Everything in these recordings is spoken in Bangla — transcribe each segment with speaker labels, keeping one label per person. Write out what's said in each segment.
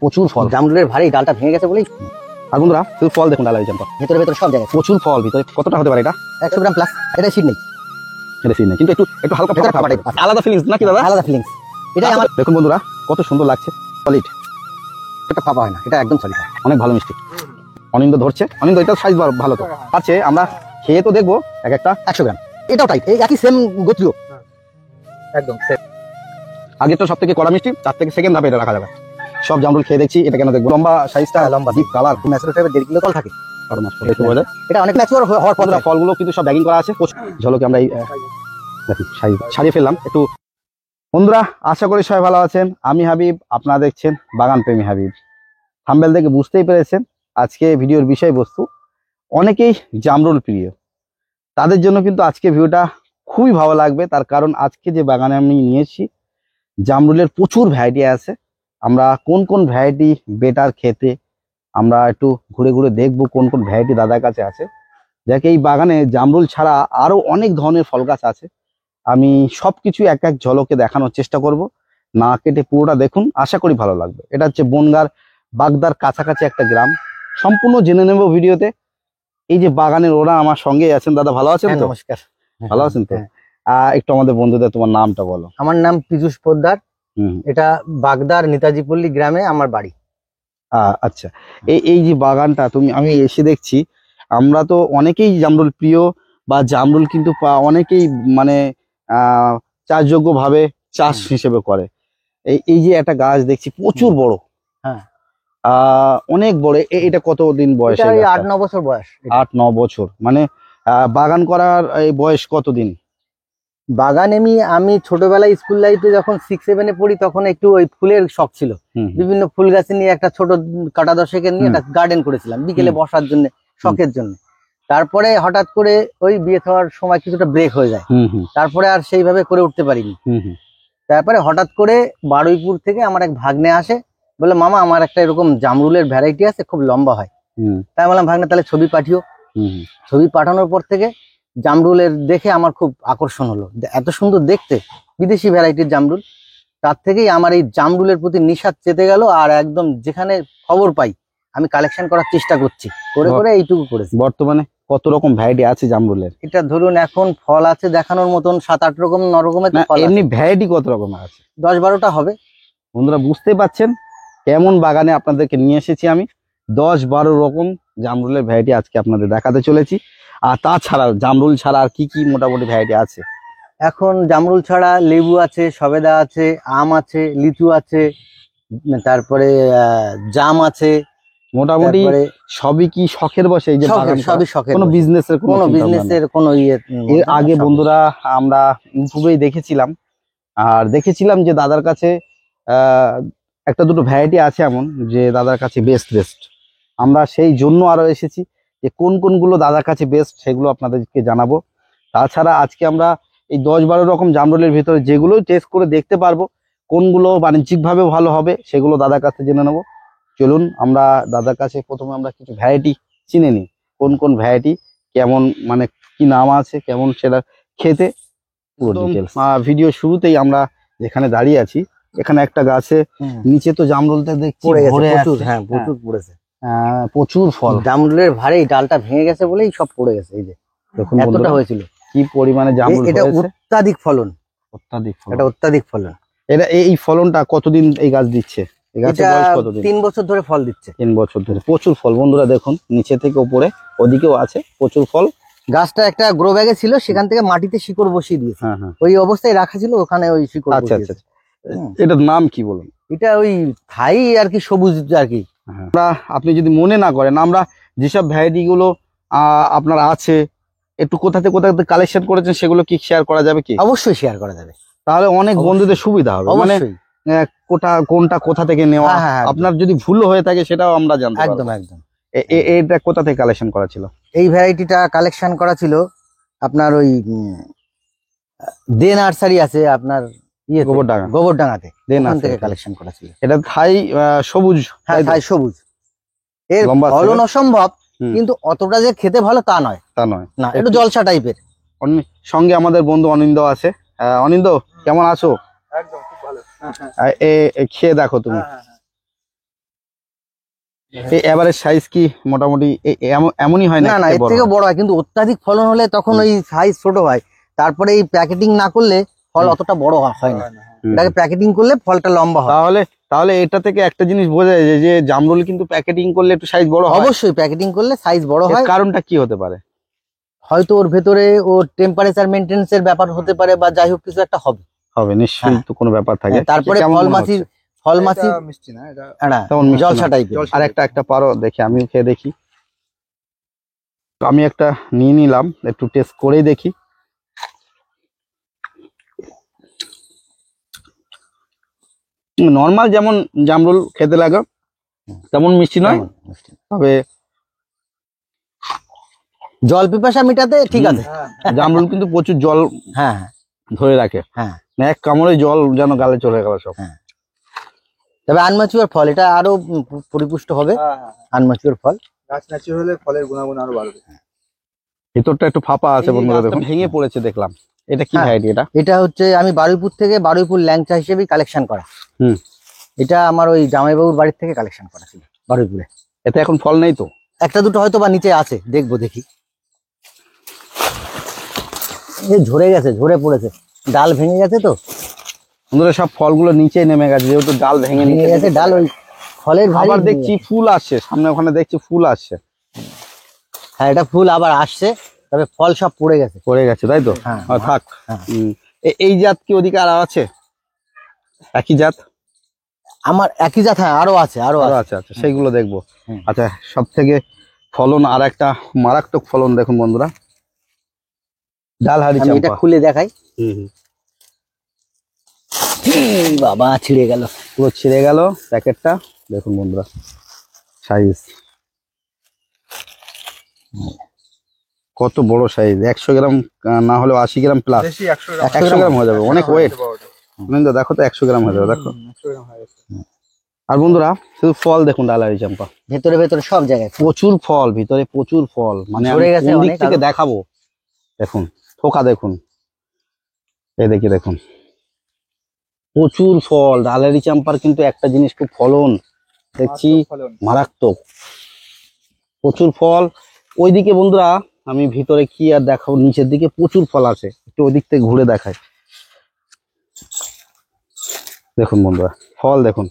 Speaker 1: প্রচুর ফল, জামরুলের ভারী ডালটা ভেঙে গেছে বলেই। আর বন্ধুরা শুধু ফল দেখুন, ডালা ভেতরে ভেতরে সব জায়গায় প্রচুর ফল। ভিতরে কতটা হতে পারে এটা? 100 গ্রাম প্লাস। এটা সিড নেই, এটা সিড নেই, কিন্তু একটু একটু হালকা ফাঁকা টাইপ, আলাদা ফিলিংস নাকি দাদা? আলাদা ফিলিংস। এটা আমার দেখুন বন্ধুরা কত সুন্দর লাগছে, সলিড, এটা ফাঁপা হয় না, এটা একদম সলিড, অনেক ভালো মিষ্টি। অনিন্দ ধরছে, অনিন্দ এটা সাইজ ভালো তো আছে, আমরা খেয়ে তো দেখবো। এক একটা 100 গ্রাম, এটাও টাইপ, এই একই সেম গোত্রীয়, একদম সেম। আগে তো সব থেকে কড়া মিষ্টি, তার থেকে সেকেন্ড ধাপে এটা রাখা যাবে। সব জামরুল খেয়ে দেখছি, এটা কেন দেখবো, লম্বা সাইজটা, লম্বা ডিপ কালার, ম্যাচুর হিসেবে 1.5 কিলো তল থাকে। এটা অনেক ম্যাচুর হওয়ার পর ফলগুলো কিন্তু সব ব্যাগিং করা আছে। ঝলকে আমরা এই দেখি সারিয়ে ফেললাম একটু। বন্ধুরা আশা করি সবাই ভালো আছেন, আমি হাবিব, আপনারা দেখছেন বাগান প্রেমী হাবিব। থাম্বনেল থেকে বুঝতেই পেরেছেন আজকে ভিডিওর বিষয়বস্তু। অনেকেই জামরুল প্রিয়, তাদের জন্য কিন্তু আজকে ভিডিওটা খুবই ভালো লাগবে। তার কারণ আজকে যে বাগানে আমি নিয়েছি জামরুলের প্রচুর ভ্যারাইটি আছে। আমরা কোন কোন ভ্যারাইটি বেটার খেতে, আমরা একটু ঘুরে ঘুরে দেখবো কোন কোন ভ্যারাইটি দাদার কাছে আছে। যাকে এই বাগানে জামরুল ছাড়া আরো অনেক ধরনের ফল গাছ আছে, আমি সবকিছু এক এক ঝলকে দেখানোর চেষ্টা করব। না কেটে পুরোটা দেখুন, আশা করি ভালো লাগবে। এটা হচ্ছে বনগাঁর বাগদার কাছাকাছি একটা গ্রাম, সম্পূর্ণ জেনে নেব ভিডিওতে। এই যে বাগানের ওরা আমার সঙ্গে আছেন, দাদা ভালো আছেন তো? নমস্কার, ভালো আছেন তো? একটু আমাদের বন্ধুদের তোমার নামটা বলো।
Speaker 2: আমার নাম পীযূষ পোদ্দার, এটা বাগদার নেতাজিপল্লী গ্রামে আমার বাড়ি।
Speaker 1: আচ্ছা, এই যে বাগানটা আমি এসে দেখছি, আমরা তো অনেকেই জামরুল প্রিয়, বা জামরুল কিন্তু অনেকেই মানে চাষযোগ্য ভাবে চাষ হিসেবে করে। এই যে একটা গাছ দেখছি প্রচুর বড়,
Speaker 2: হ্যাঁ
Speaker 1: অনেক বড়। এটা কতদিন বয়স?
Speaker 2: 8-9 বছর বয়স।
Speaker 1: 8-9 বছর, মানে বাগান করার এই বয়স কতদিন?
Speaker 2: বাগান আমি ছোটবেলায় স্কুল লাইফে যখন 6-7-এ পড়ি তখন একটু ওই ফুলের শখ ছিল, বিভিন্ন ফুল গাছ নিয়ে একটা ছোট কাটা দশেকের নিয়ে একটা গার্ডেন করেছিলাম বিকেলে বসার জন্য, শখের জন্য। তারপরে হঠাৎ করে ওই বিয়ে হওয়ার সময় কিছুটা ব্রেক হয়ে যায়, তারপরে আর সেইভাবে করে উঠতে পারিনি। তারপরে হঠাৎ করে বারুইপুর থেকে আমার এক ভাগ্নে আসে, বলে মামা আমার একটা এরকম জামরুলের ভ্যারাইটি আছে, খুব লম্বা হয়। তাই বললাম ভাগ্নে তাহলে ছবি পাঠিও। ছবি পাঠানোর পর থেকে জামরুলের দেখে আমার খুব আকর্ষণ হলো, এত সুন্দর দেখতে, বিদেশি ভ্যারাইটির জামরুল। তার থেকেই আমার এই জামরুলের প্রতি নিশাদ চেতে গেল, আর একদম যেখানে খবর পাই আমি কালেকশন করার চেষ্টা করছি, করে করে এইটুকু করেছি।
Speaker 1: বর্তমানে কত রকম ভ্যারাইটি আছে জামরুলের?
Speaker 2: এটা ধরুন এখন ফল আছে দেখানোর মতন 7-8 রকম 9 রকমের ফল।
Speaker 1: এমনি ভ্যারাইটি কত রকমের আছে?
Speaker 2: 10-12টা হবে।
Speaker 1: বন্ধুরা বুঝতে পাচ্ছেন কেমন বাগানে আপনাদেরকে নিয়ে এসেছি আমি। 10-12 রকম জামরুলের ভ্যারাইটি আজকে আপনাদের দেখাতে চলেছি। আর তাছাড়া জামরুল ছাড়া আর কি কি মোটামুটি ভ্যারাইটি আছে?
Speaker 2: এখন জামরুল ছাড়া লেবু আছে, সবেদা আছে, আম আছে, লিচু আছে, তারপরে জাম আছে।
Speaker 1: মোটামুটি সবই কি শখের বসে? এই যে
Speaker 2: সবই শখের,
Speaker 1: কোনো বিজনেসের
Speaker 2: কোনো ইয়ে।
Speaker 1: এর আগে বন্ধুরা আমরা ইউটিউবেই দেখেছিলাম, আর দেখেছিলাম যে দাদার কাছে একটা দুটো ভ্যারাইটি আছে এমন যে দাদার কাছে বেস্ট। আমরা সেই জন্য আরো এসেছি যে কোন কোনগুলো দাদার কাছে বেস্ট সেগুলো আপনাদেরকে জানাবো। তাছাড়া আজকে আমরা এই 10-12 রকম জামরুলের ভিতরে যেগুলো টেস্ট করে দেখতে পারবো কোনগুলো বাণিজ্যিকভাবে ভালো হবে সেগুলো দাদার কাছে জেনে নেবো। চলুন আমরা দাদার কাছে প্রথমে আমরা কিছু ভ্যারাইটি চিনে নিই, কোন কোন ভ্যারাইটি কেমন, মানে কি নাম আছে, কেমন সেটা খেতে। ভিডিও শুরুতেই আমরা যেখানে দাঁড়িয়ে আছি এখানে একটা গাছে নিচে তো জামরুলটা দেখছি
Speaker 2: প্রচুর, হ্যাঁ প্রচুর পড়েছে,
Speaker 1: প্রচুর ফল।
Speaker 2: জামরুলের ভারী ডালটা ভেঙে গেছে বলেই সব পড়ে গেছে। এই যে দেখুন এতটা হয়েছিল,
Speaker 1: কি পরিমাণে জামরুল
Speaker 2: এটা অত্যাধিক ফলন, এটা অত্যাধিক ফলন।
Speaker 1: এটা এই ফলনটা কতদিন এই গাছ দিচ্ছে? এই গাছের বয়স কতদিন?
Speaker 2: 3 বছর ধরে ফল দিচ্ছে।
Speaker 1: 3 বছর ধরে প্রচুর ফল। বন্ধুরা দেখুন নিচে থেকে উপরে ওদিকেও আছে প্রচুর ফল।
Speaker 2: গাছটা একটা গ্রো ব্যাগে ছিল, সেখান থেকে মাটিতে শিকড় বসিয়ে দিয়েছে, ওই অবস্থায় রাখা ছিল, ওখানে ওই শিকড়।
Speaker 1: আচ্ছা, এটার নাম কি বলুন?
Speaker 2: এটা ওই থাই আর কি, সবুজ আর কি।
Speaker 1: আপনি যদি মনে না করেন, আমরা যেসব ভ্যারাইটি গুলো আপনার আছে একটু কোথা থেকে কালেকশন করেছেন সেগুলো কি শেয়ার করা যাবে কি?
Speaker 2: অবশ্যই শেয়ার করা যাবে,
Speaker 1: তাহলে অনেক বন্ধুদের সুবিধা হবে। মানে কোনটা কোথা থেকে নেওয়া, আপনার যদি ভুল হয়ে থাকে সেটাও আমরা জানতে পারবো।
Speaker 2: একদম।
Speaker 1: এটা কোথা থেকে কালেকশন করা ছিল?
Speaker 2: এই ভ্যারাইটিটা কালেকশন করা ছিল আপনার ওই দে নার্সারি আছে আপনার গোবরডাঙ্গাতে, ওখান থেকে কালেকশন করা ছিল।
Speaker 1: এটা থাই সবুজ,
Speaker 2: থাই সবুজ। এর ফলন অসম্ভব, কিন্তু অতটা যে খেতে ভালো তা নয় না, একটু জলসা টাইপের।
Speaker 1: সঙ্গে আমাদের বন্ধু অনিন্দ আছে। অনিন্দ কেমন আছো?
Speaker 3: একদম খুব ভালো।
Speaker 1: খেয়ে দেখো তুমি। এই এভারেজ সাইজ কি মোটামুটি এমনই হয়
Speaker 2: না
Speaker 1: না
Speaker 2: না, এর থেকে বড় হয়, কিন্তু অত্যাধিক ফলন হলে তখন ওই সাইজ ছোট হয়। তারপরে এই প্যাকেটিং না করলে ফল অতটা বড় হয় না। এটাকে প্যাকেটিং করলে ফলটা লম্বা হয়।
Speaker 1: তাহলে তাহলে এটা থেকে একটা জিনিস বোঝা যায় যে জামরুল কিন্তু প্যাকেটিং করলে একটু সাইজ বড় হয়।
Speaker 2: অবশ্যই প্যাকেটিং করলে সাইজ বড়
Speaker 1: এর
Speaker 2: হয়।
Speaker 1: কারণটা কি হতে পারে?
Speaker 2: হয়তো ওর ভেতরে ওর টেম্পারেচার মেনটেন্স এর ব্যাপার হতে পারে, বা যাই হোক কিছু একটা হবে।
Speaker 1: হবে নিশ্চয়ই, তো কোনো ব্যাপার থাকে।
Speaker 2: তারপরে
Speaker 1: কেমন
Speaker 2: ফল
Speaker 1: মনে
Speaker 2: মাছি,
Speaker 1: হচ্ছে?
Speaker 2: ফল মাছি
Speaker 3: মিষ্টি না এটা,
Speaker 1: তেমন মিষ্টি
Speaker 2: জলসা
Speaker 1: না।
Speaker 2: টাইপের।
Speaker 1: আর একটা পারো দেখি, আমি খেয়ে দেখি। তো আমি একটা নিয়ে নিলাম, একটু টেস্ট করেই দেখি। নর্মাল যেমন জামরুল খেতে লাগে তেমন মিষ্টি নয়, তবে
Speaker 2: জল পিপাসা মিটাতে ঠিক আছে।
Speaker 1: জামরুল কিন্তু প্রচুর জল
Speaker 2: হ্যাঁ
Speaker 1: ধরে রাখে।
Speaker 2: হ্যাঁ।
Speaker 1: এক কামড়ে জল যেন গালে চলে গেল সব।
Speaker 2: তবে আনম্যাচিওর ফল, এটা আরো পরিপুষ্ট হবে। আনম্যাচিওর ফল,
Speaker 3: গাছ ন্যাচারাল হলে ফলের গুণাগুণ আরো বাড়বে।
Speaker 1: ভিতরটা একটু ফাঁপা আছে বন্ধুরা, দেখুন ভেঙে পড়েছে দেখলাম। এটা কি ভ্যারাইটি?
Speaker 2: এটা হচ্ছে আমি বারুইপুর থেকে, বারুইপুর ল্যাংচা হিসেবেই কালেকশন করা। এটা আমার ওই জামাইবাবুর বাড়ির থেকে কালেকশন করা ছিল বারুইপুরে।
Speaker 1: এতে এখন ফল নেই তো?
Speaker 2: একটা দুটো হয়তো বা নিচে আছে, দেখবো দেখি। ঝরে গেছে, ঝরে পড়েছে, ডাল ভেঙে গেছে তো
Speaker 1: বন্ধুরা, সব ফলগুলো নিচে নেমে গেছে যেহেতু ডাল ভেঙে
Speaker 2: ভেঙে গেছে ডাল। ওই ফলের
Speaker 1: আবার দেখছি ফুল আসছে সামনে, ওখানে দেখছি ফুল আসছে।
Speaker 2: হ্যাঁ, এটা ফুল আবার আসছে, তবে ফল সব পড়ে গেছে।
Speaker 1: পড়ে গেছে তাই তো?
Speaker 2: হ্যাঁ।
Speaker 1: থাক। এই জাত কি ওদিকে আর আছে? একই জাত?
Speaker 2: আমার একই জাত, হ্যাঁ আরো আছে, আরো আছে।
Speaker 1: আচ্ছা, সেইগুলো দেখবো। আচ্ছা, সব থেকে ফলন আর একটা মারাত্মক ফলন দেখুন বন্ধুরা, ডালহারি
Speaker 2: আমি এটা
Speaker 1: চাম্পা।
Speaker 2: খুলে দেখাই। বাবা, ছিঁড়ে গেল,
Speaker 1: পুরো ছিঁড়ে গেল প্যাকেটটা। দেখুন বন্ধুরা সাইজ কত বড় সাইজ, 100 গ্রাম না হলেও 80 গ্রাম প্লাস।
Speaker 3: বেশি 100 গ্রাম
Speaker 1: 100 গ্রাম হয়ে যাবে, অনেক ওয়েট। দেখো তো 100 গ্রাম হয়ে যাবে, দেখো।
Speaker 3: 100 গ্রাম হয়ে গেছে।
Speaker 1: আর বন্ধুরা শুধু ফল দেখুন ডালহারি চাম্পা,
Speaker 2: ভেতরে ভেতরে সব জায়গায়
Speaker 1: প্রচুর ফল, ভিতরে প্রচুর ফল। মানে
Speaker 2: ঝরে
Speaker 1: আমি
Speaker 2: গেছে
Speaker 1: কোন দিক
Speaker 2: অনেক
Speaker 1: থেকে
Speaker 2: আরো।
Speaker 1: দেখাবো? দেখুন থোকা, দেখুন এই দেখুন প্রচুর ফল। ডালহারি চাম্পার কিন্তু একটা জিনিস খুব ফলন দেখছি
Speaker 3: ফলন।
Speaker 1: মারাত্মক, প্রচুর ফল। ওইদিকে বন্ধুরা আমি ভিতরে কি আর দেখাবো, নিচের দিকে প্রচুর ফল আছে, একটু ওই দিক থেকে ঘুরে দেখাই। দেখুন বন্ধুরা ফল দেখুন,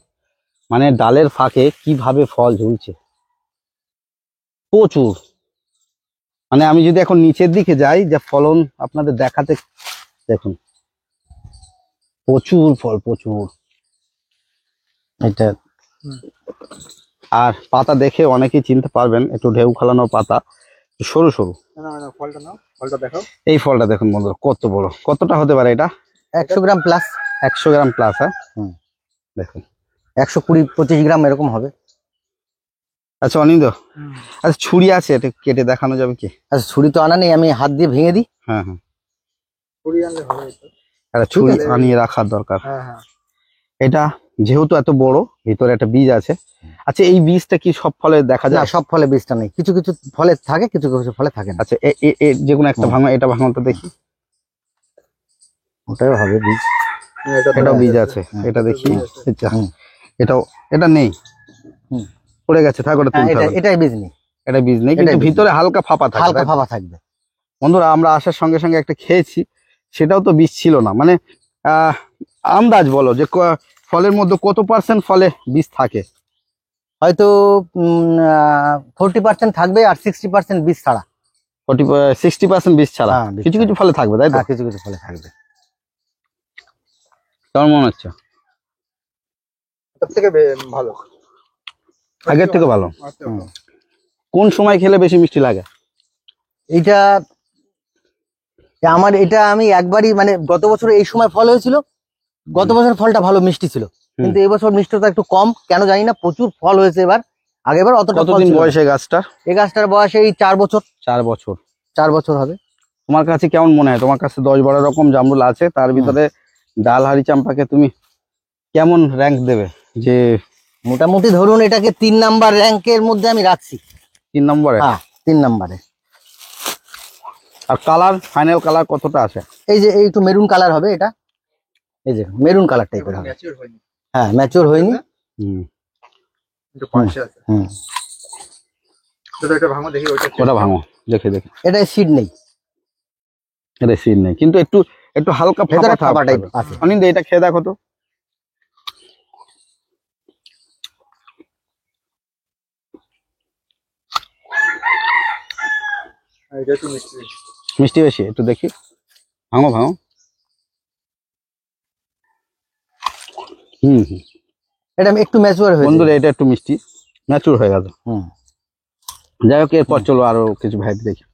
Speaker 1: মানে ডালের ফাঁকে কিভাবে ফল ঝুলছে, প্রচুর। মানে আমি যদি এখন নিচের দিকে যাই, যে ফলন আপনাদের দেখাতে, দেখুন প্রচুর ফল, প্রচুর।
Speaker 2: এটা
Speaker 1: আর পাতা দেখে অনেকেই চিনতে পারবেন, একটু ঢেউ খালানো পাতা, সরু সরু।
Speaker 3: না, ফলটা নাও, ফলটা দেখাও।
Speaker 1: এই ফলটা দেখুন বন্ধুরা কত বড়, কতটা হতে পারে এটা?
Speaker 2: 100 গ্রাম প্লাস।
Speaker 1: 100 গ্রাম প্লাস। হ্যাঁ দেখুন
Speaker 2: 120-25 গ্রাম এরকম হবে।
Speaker 1: আচ্ছা অনিন্দ, আচ্ছা ছুরি আছে, এটা কেটে দেখানো যাবে কি?
Speaker 2: আচ্ছা, ছুরি তো আনা নেই, আমি হাত দিয়ে ভেঙে দিই।
Speaker 1: হ্যাঁ,
Speaker 3: কুড়ি আনলে হবে তো।
Speaker 1: একটা ছুরি আনিয়ে রাখার দরকার।
Speaker 3: হ্যাঁ।
Speaker 1: এটা যেহেতু এত বড়, ভিতরে একটা বীজ আছে। আচ্ছা, এই বীজটা কি সব ফলে দেখা
Speaker 2: না,
Speaker 1: যায়?
Speaker 2: সব ফলে বীজটা নেই, কিছু কিছু ফলে থাকে, কিছু কিছু ফলে থাকে না।
Speaker 1: আচ্ছা, যে কোনো একটা ভাঙা, এটা ভাঙাটা দেখি।
Speaker 2: ওটাও হবে বীজ।
Speaker 1: এটাও বীজ আছে, এটা দেখি। এটা নেই, পড়ে গেছে, থাক ওটা তুলতে হবে।
Speaker 2: এটাই বীজ নেই,
Speaker 1: এটা বীজ নেই, কিন্তু ভিতরে হালকা ফাঁপা থাকে।
Speaker 2: হালকা ফাঁপা থাকবে।
Speaker 1: বন্ধুরা আমরা আসার সঙ্গে সঙ্গে একটা খেয়েছি, সেটাও তো বীজ ছিল না। মানে আন্দাজ বলো যে ফলের মধ্যে কত % ফলে বীজ থাকে?
Speaker 2: হয়তো 40% থাকবে, আর 60% বীজ ছাড়া।
Speaker 1: 60% বীজ ছাড়া।
Speaker 2: হ্যাঁ, বীজ
Speaker 1: কিছু কিছু ফলে থাকবে তাই তো?
Speaker 2: কিছু কিছু ফলে থাকবে।
Speaker 1: কেমন মনে হচ্ছে?
Speaker 3: তার থেকে ভালো,
Speaker 1: আগের থেকে ভালো। কোন সময় খেলে বেশি মিষ্টি লাগে?
Speaker 2: এটা আমি একবারই, মানে গত বছর এই সময় ফল হয়েছিল, গত বছর ফলটা ভালো মিষ্টি ছিল, কিন্তু এবছর মিষ্টিটা একটু কম, কেন জানি না। প্রচুর ফল হয়েছে এবার, আগেরবার অতটা।
Speaker 1: কতদিন বয়সে গাছটা?
Speaker 2: এই গাছটার বয়স এই 4 বছর।
Speaker 1: 4 বছর।
Speaker 2: 4 বছর হবে।
Speaker 1: তোমার কাছে কেমন মনে হয়? তোমার কাছে 10-12 রকম জামরুল আছে, তার ভিতরে ডালহারি চাম্পাকে তুমি কেমন র্যাঙ্ক দেবে? যে
Speaker 2: মোটামুটি ধরুন এটাকে 3 নাম্বার র্যাঙ্কের মধ্যে আমি রাখছি।
Speaker 1: 3 নম্বরে?
Speaker 2: হ্যাঁ, 3 নাম্বারে।
Speaker 1: আর কালার, ফাইনাল কালার কতটা আছে?
Speaker 2: এই যে একটু মেরুন কালার হবে এটা, এই যে মেরুন কালার টাইপের হবে।
Speaker 3: ম্যাচিউর হয়নি।
Speaker 2: হ্যাঁ, ম্যাচিওর হয়নি।
Speaker 3: একটু পাশে আছে।
Speaker 2: হুম।
Speaker 3: তো এটা ভাঙো দেখি ওইটা।
Speaker 1: ওটা ভাঙো, দেখে দেখে।
Speaker 2: এটা সিড নেই,
Speaker 1: এটা সিন নেই, কিন্তু একটু একটু হালকা
Speaker 2: ভেতরে
Speaker 1: ফাঁপা
Speaker 2: ফাঁপা টাইপ
Speaker 1: থাকবে।
Speaker 2: আছে।
Speaker 1: অনিন্দ এটা খেয়ে দেখো তো।
Speaker 3: এটা একটু মিষ্টি।
Speaker 1: মিষ্টি বেশি, একটু দেখি। ভাঙো ভাঙো। হুম হুম।
Speaker 2: এটা একটু ম্যাচিওর হয়েছে।
Speaker 1: বন্ধুরা এটা একটু মিষ্টি, ম্যাচুর হয়ে গেছে।
Speaker 2: হুম।
Speaker 1: যাই হোক, এরপর চলো আরো কিছু ভ্যারাইটি দেখি।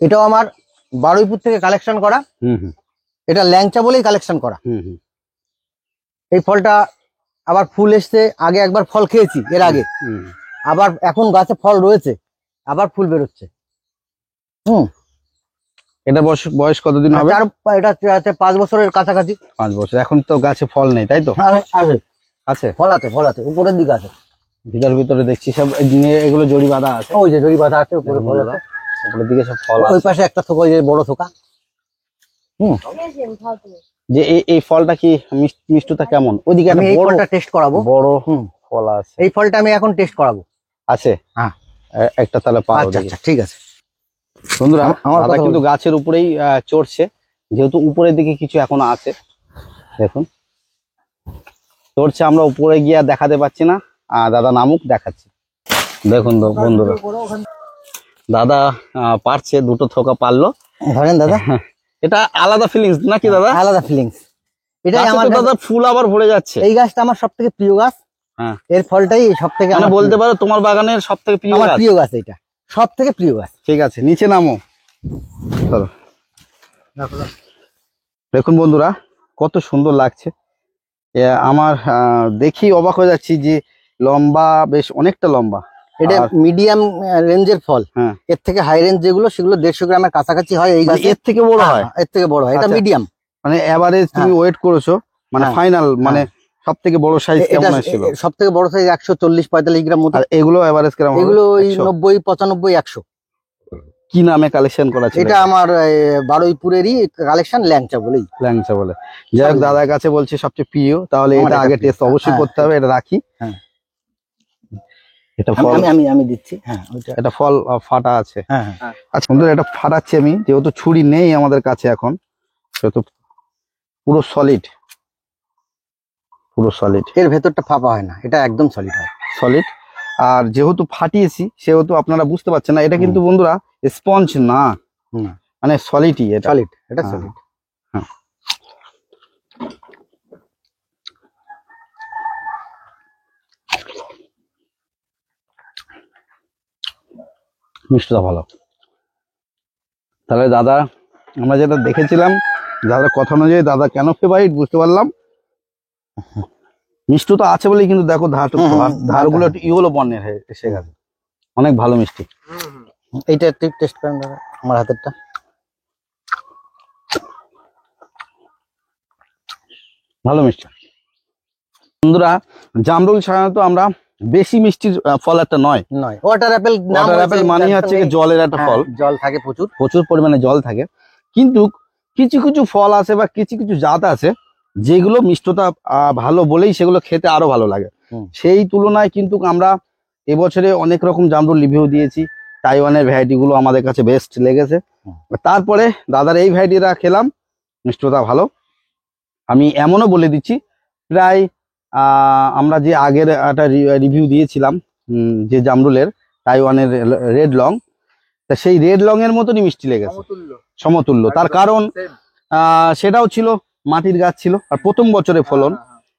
Speaker 2: এটাও আমার বারুইপুর থেকে কালেকশন করা।
Speaker 1: হুম হুম
Speaker 2: এটা ল্যাংচা বলেই কালেকশন করা।
Speaker 1: হুম হুম
Speaker 2: এই ফলটা আবার ফুল এসছে, আগে একবার ফল খেয়েছি এর আগে,
Speaker 1: হুম।
Speaker 2: আবার এখন গাছে ফল রয়েছে, আবার ফুল বেরোচ্ছে। হুম।
Speaker 1: এটা বয়স বয়স কতদিন হবে?
Speaker 2: এটা আছে 5 বছরের কাছাকাছি।
Speaker 1: 5 বছর। এখন তো গাছে ফল নেই, তাই তো?
Speaker 2: আছে,
Speaker 1: আছে,
Speaker 2: ফল আছে উপরের দিকে আছে।
Speaker 1: ভিতর ভিতরে দেখছি সব এগুলো জড়ি বাঁধা আছে।
Speaker 2: ওই যে জড়ি বাঁধা আছে, উপরে ফল আছে।
Speaker 1: উপরের দিকে সব ফল
Speaker 2: ওই
Speaker 1: আছে।
Speaker 2: পাশে একটা থোকা, ওই যে বড় থোকা। হুম।
Speaker 1: যে এই ফলটা কি মিষ্টতা কেমন? ওইদিকে
Speaker 2: আমি
Speaker 1: একটা
Speaker 2: এই
Speaker 1: বড়
Speaker 2: ফলটা টেস্ট করাবো।
Speaker 1: বড়
Speaker 2: হুম।
Speaker 1: ফল আছে।
Speaker 2: এই ফলটা আমি এখন টেস্ট করাবো।
Speaker 1: আছে,
Speaker 2: হ্যাঁ।
Speaker 1: একটা তাহলে পাও
Speaker 2: আচ্ছা
Speaker 1: দেখি।
Speaker 2: আচ্ছা, ঠিক আছে।
Speaker 1: বন্ধুরা
Speaker 2: আমার
Speaker 1: দাদা
Speaker 2: কথা
Speaker 1: কিন্তু
Speaker 2: বলুন।
Speaker 1: গাছের উপরেই চড়ছে, যেহেতু উপরের দিকে কিছু এখনো আছে। দেখুন চড়ছে, আমরা উপরে গিয়ে আর দেখাতে পাচ্ছি না। দাদা নামুক, দেখাচ্ছি। দেখুন তো বন্ধুরা, দাদা পারছে, দুটো থোকা পারলো।
Speaker 2: ধরেন দাদা,
Speaker 1: এটা আলাদা ফিলিংস নাকি দাদা?
Speaker 2: আলাদা ফিলিংস। এটাই
Speaker 1: গাছে
Speaker 2: আমার
Speaker 1: তো দাদা ফুল আবার ভরে যাচ্ছে।
Speaker 2: এই গাছটা আমার সব থেকে প্রিয় গাছ।
Speaker 1: হ্যাঁ।
Speaker 2: এর ফলটাই সব থেকে
Speaker 1: মানে
Speaker 2: আমার
Speaker 1: বলতে পারো তোমার বাগানের সব থেকে প্রিয়
Speaker 2: আমার
Speaker 1: গাছ।
Speaker 2: প্রিয় গাছ, এটা সব থেকে প্রিয় গাছ।
Speaker 1: ঠিক আছে, নিচে নামো। চলো। দেখুন বন্ধুরা, কত সুন্দর লাগছে। আমার দেখি অবাক হয়ে যাচ্ছি যে লম্বা, বেশ অনেকটা লম্বা।
Speaker 2: এটা
Speaker 1: আর-
Speaker 2: মিডিয়াম রেঞ্জের ফল।
Speaker 1: হ্যাঁ।
Speaker 2: এর থেকে হাই রেঞ্জ যেগুলো, সেগুলো 150 গ্রামের কাছাকাছি হয়। এই
Speaker 1: মানে
Speaker 2: গাছে
Speaker 1: এর থেকে বড় হয়?
Speaker 2: এর থেকে বড় হয়। এটা
Speaker 1: আচ্ছা।
Speaker 2: মিডিয়াম।
Speaker 1: মানে এভারেজ তুমি
Speaker 2: হ্যাঁ।
Speaker 1: ওয়েট করেছো, মানে
Speaker 2: হ্যাঁ।
Speaker 1: ফাইনাল, মানে সব থেকে বড় সাইজ
Speaker 2: এটা
Speaker 1: কেমন ছিল?
Speaker 2: সব থেকে বড় সাইজ 140-45 গ্রাম মতো।
Speaker 1: আর এগুলো এভারেজ কেমন হবে?
Speaker 2: এগুলো ওই
Speaker 1: 100?
Speaker 2: 90-95-100।
Speaker 1: কি নামে কালেকশন করা ছিল?
Speaker 2: এটা আমার বারুইপুরেরই কালেকশন, ল্যাংচা বলেই।
Speaker 1: ল্যাংচা বলে। যাই হোক, দাদার কাছে বলছে সবচেয়ে প্রিয়, তাহলে
Speaker 2: আমার
Speaker 1: এটা
Speaker 2: এটা
Speaker 1: আগে
Speaker 2: প্রিয়।
Speaker 1: টেস্ট অবশ্যই
Speaker 2: হ্যাঁ,
Speaker 1: করতে হবে। এটা রাখি।
Speaker 2: হ্যাঁ।
Speaker 1: এটা ফল,
Speaker 2: আমি দিচ্ছি। হ্যাঁ, ওইটা।
Speaker 1: এটা ফল ফাটা আছে।
Speaker 2: হ্যাঁ হ্যাঁ।
Speaker 1: আচ্ছা বন্ধুরা, এটা ফাটাচ্ছি আমি, যেহেতু ছুরি নেই আমাদের কাছে এখন, সেহেতু পুরো সলিড, পুরো সলিড।
Speaker 2: এর ভেতরটা ফাঁপা হয় না, এটা একদম সলিড হয়।
Speaker 1: সলিড। আর যেহেতু ফাটিয়েছি, সেহেতু আপনারা বুঝতে পারছেন না, এটা কিন্তু বন্ধুরা স্পঞ্জ না,
Speaker 2: হুম।
Speaker 1: মানে সলিডই এটা।
Speaker 2: সলিড, এটা
Speaker 1: হ্যাঁ।
Speaker 2: সলিড।
Speaker 1: হ্যাঁ। মিষ্টতা ভালো। তাহলে দাদা, আমরা যেটা দেখেছিলাম, দাদার কথা অনুযায়ী দাদা কেন ফেভারিট বুঝতে পারলাম। মিষ্টতা আছে বলেই কিন্তু দেখো ধারগুলো একটু ইয়েলো বর্ণের এসে গেছে। অনেক ভালো মিষ্টি।
Speaker 2: এইটা একটু টেস্ট করেন দাদা, আমার হাতেরটা।
Speaker 1: ভালো মিষ্টি। বন্ধুরা, জামরুল সাধারণত আমরা বেশি মিষ্টির ফল একটা নয়।
Speaker 2: Water Apple.
Speaker 1: ওয়াটার অ্যাপেল মানে হচ্ছে কি জলের একটা ফল,
Speaker 2: জল থাকে প্রচুর।
Speaker 1: প্রচুর পরিমাণে জল থাকে। কিন্তু কিছু কিছু ফল আছে বা কিছু কিছু জাত আছে যেগুলো মিষ্টতা ভালো বলেই সেগুলো খেতে আরো ভালো লাগে। সেই তুলনায় কিন্তু আমরা এবছরে অনেক রকম জামরুল রিভিউ দিয়েছি। তাইওয়ানের ভ্যারাইটি গুলো আমাদের কাছে বেস্ট লেগেছে। তারপরে দাদার এই ভ্যারাইটিটা খেলাম, মিষ্টতা ভালো। আমি এমনও বলে দিচ্ছি, প্রায় আমরা যে আগের একটা রিভিউ দিয়েছিলাম যে জামরুলের, তাইওয়ানের রেড লং, তা সেই রেড লং এর মতনই মিষ্টি লেগেছে, সমতুল্য। তার কারণ সেটাও ছিল মাটির গাছ ছিল, আর প্রথম বছরে ফলন।